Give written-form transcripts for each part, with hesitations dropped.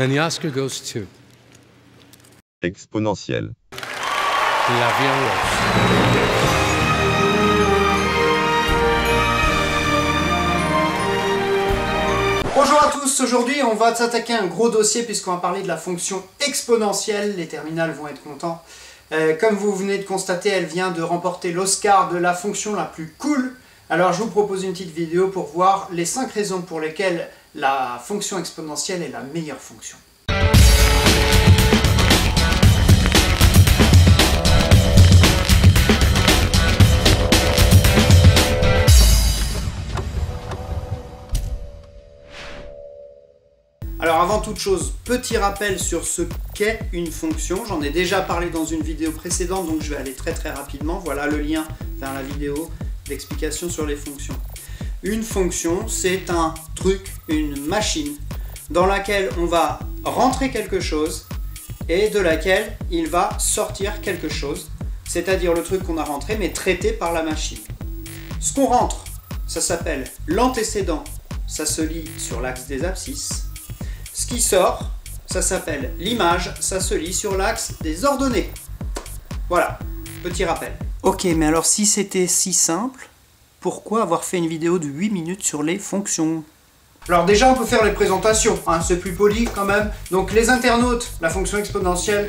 And the Oscar goes to Exponentielle. La Vie en Rose. Bonjour à tous, aujourd'hui on va s'attaquer à un gros dossier puisqu'on va parler de la fonction exponentielle. Les terminales vont être contents. Comme vous venez de constater, elle vient de remporter l'Oscar de la fonction la plus cool. Alors je vous propose une petite vidéo pour voir les 5 raisons pour lesquelles la fonction exponentielle est la meilleure fonction. Alors avant toute chose, petit rappel sur ce qu'est une fonction. J'en ai déjà parlé dans une vidéo précédente, donc je vais aller très rapidement. Voilà le lien vers la vidéo d'explication sur les fonctions. Une fonction, c'est un truc, une machine, dans laquelle on va rentrer quelque chose et de laquelle il va sortir quelque chose, c'est-à-dire le truc qu'on a rentré mais traité par la machine. Ce qu'on rentre, ça s'appelle l'antécédent, ça se lit sur l'axe des abscisses. Ce qui sort, ça s'appelle l'image, ça se lit sur l'axe des ordonnées. Voilà, petit rappel. Ok, mais alors si c'était si simple, pourquoi avoir fait une vidéo de 8 minutes sur les fonctions? Alors déjà, on peut faire les présentations, hein, c'est plus poli quand même. Donc les internautes, la fonction exponentielle,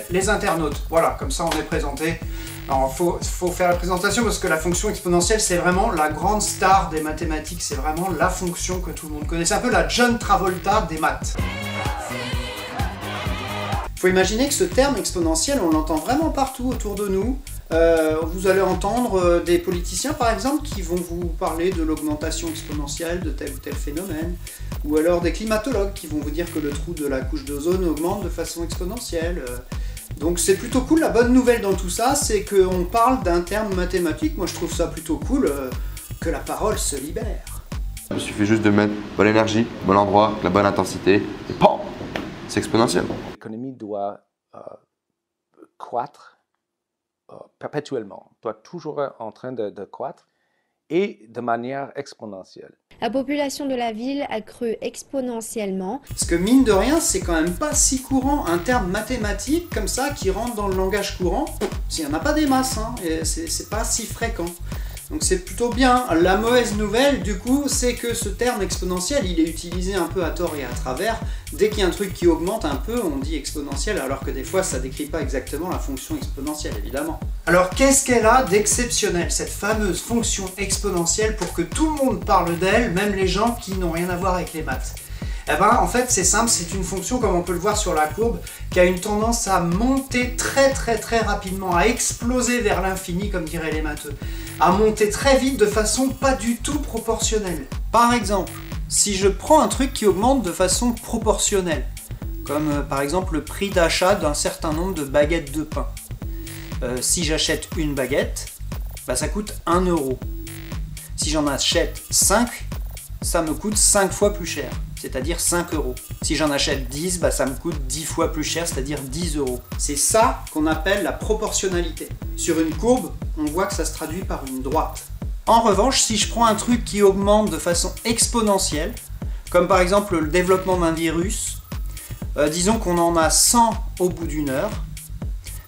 les internautes. Voilà, comme ça on est présenté. Alors faut faire la présentation parce que la fonction exponentielle c'est vraiment la grande star des mathématiques, c'est vraiment la fonction que tout le monde connaît. C'est un peu la John Travolta des maths. Il faut imaginer que ce terme exponentiel, on l'entend vraiment partout autour de nous. Vous allez entendre des politiciens par exemple qui vont vous parler de l'augmentation exponentielle de tel ou tel phénomène, ou alors des climatologues qui vont vous dire que le trou de la couche d'ozone augmente de façon exponentielle. Donc c'est plutôt cool. La bonne nouvelle dans tout ça, c'est qu'on parle d'un terme mathématique. Moi je trouve ça plutôt cool, que la parole se libère. Il suffit juste de mettre bonne énergie, bon endroit, la bonne intensité, et PAM, c'est exponentiel. L'économie doit croître perpétuellement, doit toujours être en train de croître et de manière exponentielle. La population de la ville a cru exponentiellement. Parce que mine de rien, c'est quand même pas si courant un terme mathématique comme ça qui rentre dans le langage courant. Il n'y en a pas des masses, hein, et c'est pas si fréquent. Donc c'est plutôt bien. La mauvaise nouvelle, du coup, c'est que ce terme exponentiel, il est utilisé un peu à tort et à travers. Dès qu'il y a un truc qui augmente un peu, on dit exponentiel, alors que des fois, ça décrit pas exactement la fonction exponentielle, évidemment. Alors qu'est-ce qu'elle a d'exceptionnel, cette fameuse fonction exponentielle, pour que tout le monde parle d'elle, même les gens qui n'ont rien à voir avec les maths? Eh ben, en fait, c'est simple, c'est une fonction, comme on peut le voir sur la courbe, qui a une tendance à monter très rapidement, à exploser vers l'infini, comme diraient les matheux, à monter très vite de façon pas du tout proportionnelle. Par exemple, si je prends un truc qui augmente de façon proportionnelle, comme par exemple le prix d'achat d'un certain nombre de baguettes de pain. Si j'achète une baguette, bah, ça coûte 1 €. Si j'en achète 5, ça me coûte 5 fois plus cher, c'est-à-dire 5 €. Si j'en achète 10, bah ça me coûte 10 fois plus cher, c'est-à-dire 10 €. C'est ça qu'on appelle la proportionnalité. Sur une courbe, on voit que ça se traduit par une droite. En revanche, si je prends un truc qui augmente de façon exponentielle, comme par exemple le développement d'un virus, disons qu'on en a 100 au bout d'une heure,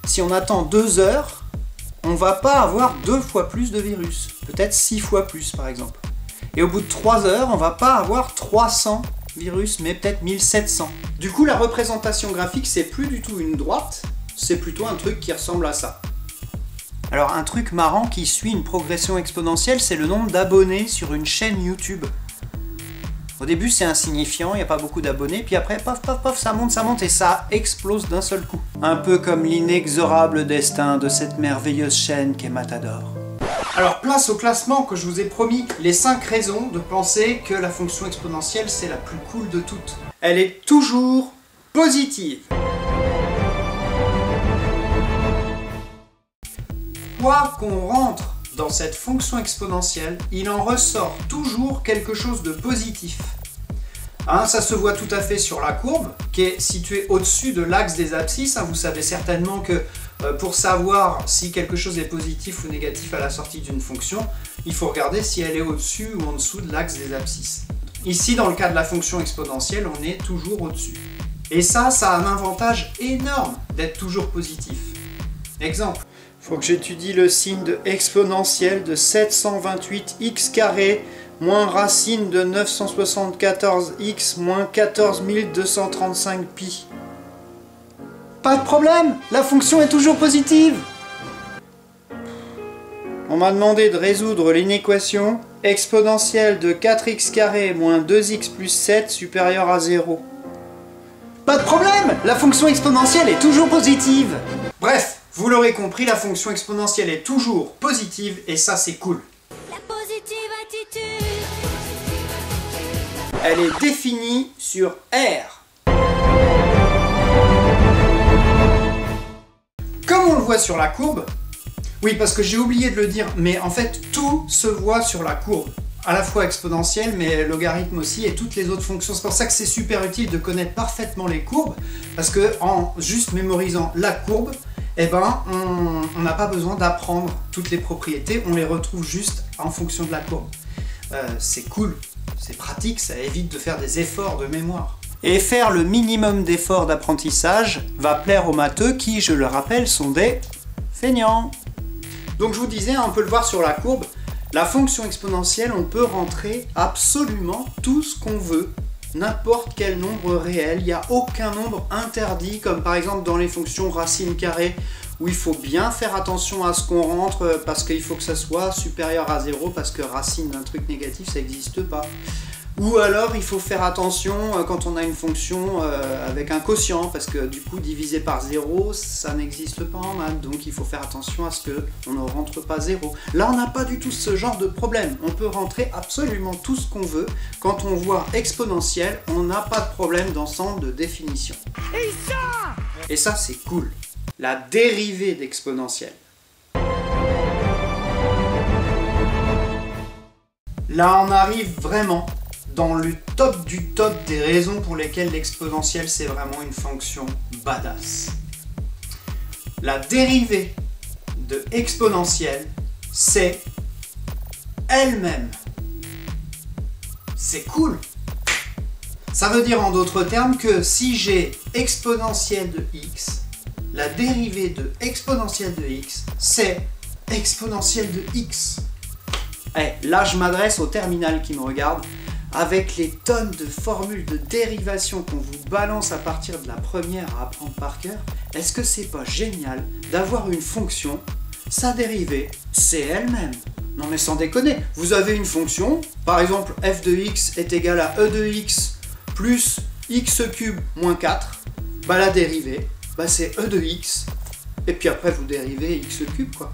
si on attend 2 heures, on va pas avoir 2 fois plus de virus, peut-être 6 fois plus par exemple. Et au bout de 3 heures, on va pas avoir 300 virus, mais peut-être 1700. Du coup, la représentation graphique, c'est plus du tout une droite, c'est plutôt un truc qui ressemble à ça. Alors, un truc marrant qui suit une progression exponentielle, c'est le nombre d'abonnés sur une chaîne YouTube. Au début, c'est insignifiant, il n'y a pas beaucoup d'abonnés, puis après, paf, ça monte, et ça explose d'un seul coup. Un peu comme l'inexorable destin de cette merveilleuse chaîne qu'est Matador. Alors place au classement que je vous ai promis, les 5 raisons de penser que la fonction exponentielle c'est la plus cool de toutes. Elle est toujours positive. Quoi qu'on rentre dans cette fonction exponentielle, il en ressort toujours quelque chose de positif. Hein, ça se voit tout à fait sur la courbe qui est située au-dessus de l'axe des abscisses. Hein, vous savez certainement que pour savoir si quelque chose est positif ou négatif à la sortie d'une fonction, il faut regarder si elle est au-dessus ou en dessous de l'axe des abscisses. Ici, dans le cas de la fonction exponentielle, on est toujours au-dessus. Et ça a un avantage énorme d'être toujours positif. Exemple, il faut que j'étudie le signe de exponentielle de 728x carré moins racine de 974x moins 14235 pi. Pas de problème, la fonction est toujours positive. On m'a demandé de résoudre l'inéquation exponentielle de 4x carré moins 2x plus 7 supérieur à 0. Pas de problème, la fonction exponentielle est toujours positive. Bref, vous l'aurez compris, la fonction exponentielle est toujours positive et ça c'est cool. La positive attitude. Elle est définie sur R. Comme on le voit sur la courbe, oui parce que j'ai oublié de le dire, mais en fait tout se voit sur la courbe. À la fois exponentielle, mais logarithme aussi, et toutes les autres fonctions. C'est pour ça que c'est super utile de connaître parfaitement les courbes, parce que en juste mémorisant la courbe, eh ben, on n'a pas besoin d'apprendre toutes les propriétés, on les retrouve juste en fonction de la courbe. C'est cool, c'est pratique, ça évite de faire des efforts de mémoire. Et faire le minimum d'efforts d'apprentissage va plaire aux matheux qui, je le rappelle, sont des feignants. Donc je vous disais, on peut le voir sur la courbe, la fonction exponentielle, on peut rentrer absolument tout ce qu'on veut. N'importe quel nombre réel, il n'y a aucun nombre interdit, comme par exemple dans les fonctions racine carrée, où il faut bien faire attention à ce qu'on rentre, parce qu'il faut que ça soit supérieur à 0, parce que racine d'un truc négatif, ça n'existe pas. Ou alors il faut faire attention quand on a une fonction avec un quotient, parce que du coup divisé par 0, ça n'existe pas en maths, donc il faut faire attention à ce qu'on ne rentre pas 0. Là on n'a pas du tout ce genre de problème, on peut rentrer absolument tout ce qu'on veut. Quand on voit exponentielle, on n'a pas de problème d'ensemble de définition. Et ça c'est cool. La dérivée d'exponentielle. Là on arrive vraiment dans le top du top des raisons pour lesquelles l'exponentielle c'est vraiment une fonction badass. La dérivée de exponentielle, c'est elle-même. C'est cool. Ça veut dire en d'autres termes que si j'ai exponentielle de x, la dérivée de exponentielle de x, c'est exponentielle de x. Là je m'adresse au terminal qui me regarde. Avec les tonnes de formules de dérivation qu'on vous balance à partir de la première à apprendre par cœur, est-ce que c'est pas génial d'avoir une fonction, sa dérivée, c'est elle-même? Non mais sans déconner, vous avez une fonction, par exemple f de x est égal à e de x plus x cube moins 4, bah la dérivée, bah c'est e de x, et puis après vous dérivez x cube quoi.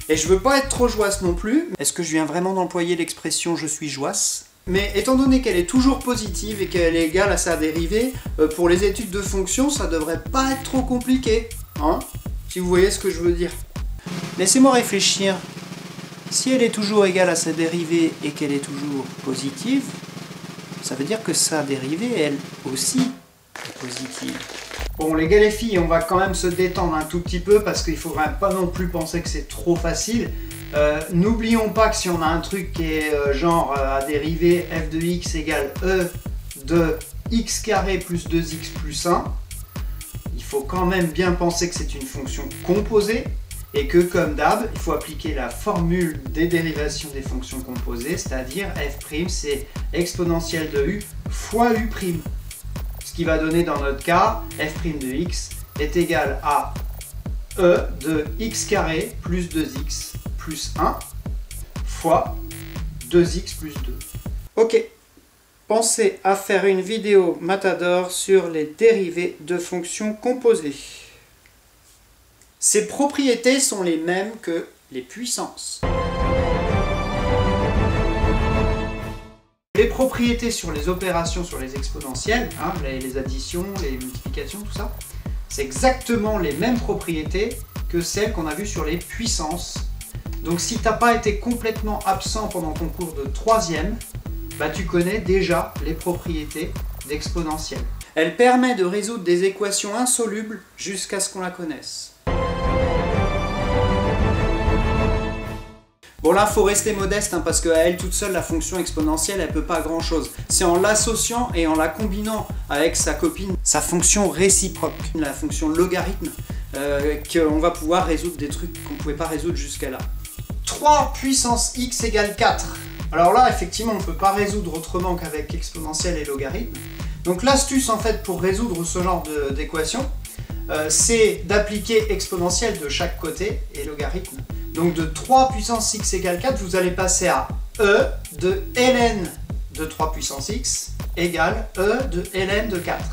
Et je veux pas être trop joasse non plus, est-ce que je viens vraiment d'employer l'expression je suis joasse? Mais étant donné qu'elle est toujours positive et qu'elle est égale à sa dérivée, pour les études de fonctions, ça devrait pas être trop compliqué, hein? Si vous voyez ce que je veux dire. Laissez-moi réfléchir. Si elle est toujours égale à sa dérivée et qu'elle est toujours positive, ça veut dire que sa dérivée, elle aussi, est positive. Bon, les gars et les filles, on va quand même se détendre un tout petit peu parce qu'il ne faudrait pas non plus penser que c'est trop facile. N'oublions pas que si on a un truc qui est genre à dériver f de x égale e de x carré plus 2x plus 1, il faut quand même bien penser que c'est une fonction composée et que comme d'hab, il faut appliquer la formule des dérivations des fonctions composées, c'est-à-dire f' c'est exponentielle de u fois u'. Ce qui va donner dans notre cas f' de x est égal à e de x carré plus 2x plus 1 fois 2x plus 2. Ok, pensez à faire une vidéo Matador sur les dérivées de fonctions composées. Ces propriétés sont les mêmes que les puissances. Les propriétés sur les opérations sur les exponentielles, hein, les additions, les multiplications, tout ça, c'est exactement les mêmes propriétés que celles qu'on a vues sur les puissances. Donc si tu n'as pas été complètement absent pendant ton cours de 3e, bah, tu connais déjà les propriétés d'exponentielle. Elle permet de résoudre des équations insolubles jusqu'à ce qu'on la connaisse. Bon là, faut rester modeste hein, parce qu'à elle toute seule, la fonction exponentielle, elle peut pas grand chose. C'est en l'associant et en la combinant avec sa copine, sa fonction réciproque, la fonction logarithme, qu'on va pouvoir résoudre des trucs qu'on pouvait pas résoudre jusqu'à là. 3 puissance x égale 4. Alors là, effectivement, on ne peut pas résoudre autrement qu'avec exponentielle et logarithme. Donc l'astuce en fait pour résoudre ce genre d'équation, c'est d'appliquer exponentielle de chaque côté et logarithme. Donc de 3 puissance x égale 4, vous allez passer à e de ln de 3 puissance x égale e de ln de 4.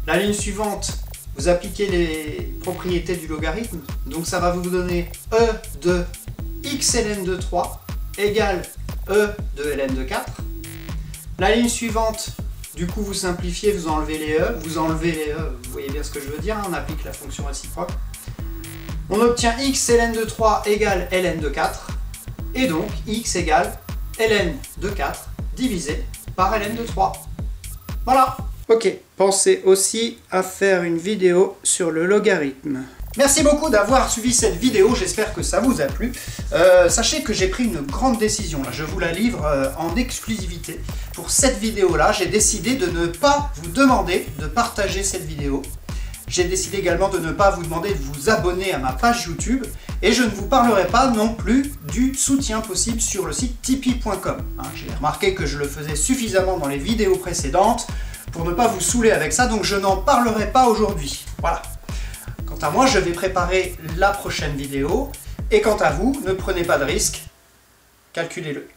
La ligne suivante, vous appliquez les propriétés du logarithme, donc ça va vous donner e de x ln de 3 égale e de ln de 4. La ligne suivante, du coup vous simplifiez, vous enlevez les e, vous voyez bien ce que je veux dire, hein, on applique la fonction réciproque. On obtient x ln de 3 égale ln de 4, et donc x égale ln de 4 divisé par ln de 3. Voilà. Ok, pensez aussi à faire une vidéo sur le logarithme. Merci beaucoup d'avoir suivi cette vidéo, j'espère que ça vous a plu. Sachez que j'ai pris une grande décision, là. Je vous la livre en exclusivité. Pour cette vidéo-là, j'ai décidé de ne pas vous demander de partager cette vidéo. J'ai décidé également de ne pas vous demander de vous abonner à ma page YouTube. Et je ne vous parlerai pas non plus du soutien possible sur le site tipeee.com. J'ai remarqué que je le faisais suffisamment dans les vidéos précédentes pour ne pas vous saouler avec ça, donc je n'en parlerai pas aujourd'hui. Voilà. Quant à moi, je vais préparer la prochaine vidéo. Et quant à vous, ne prenez pas de risques, calculez-le.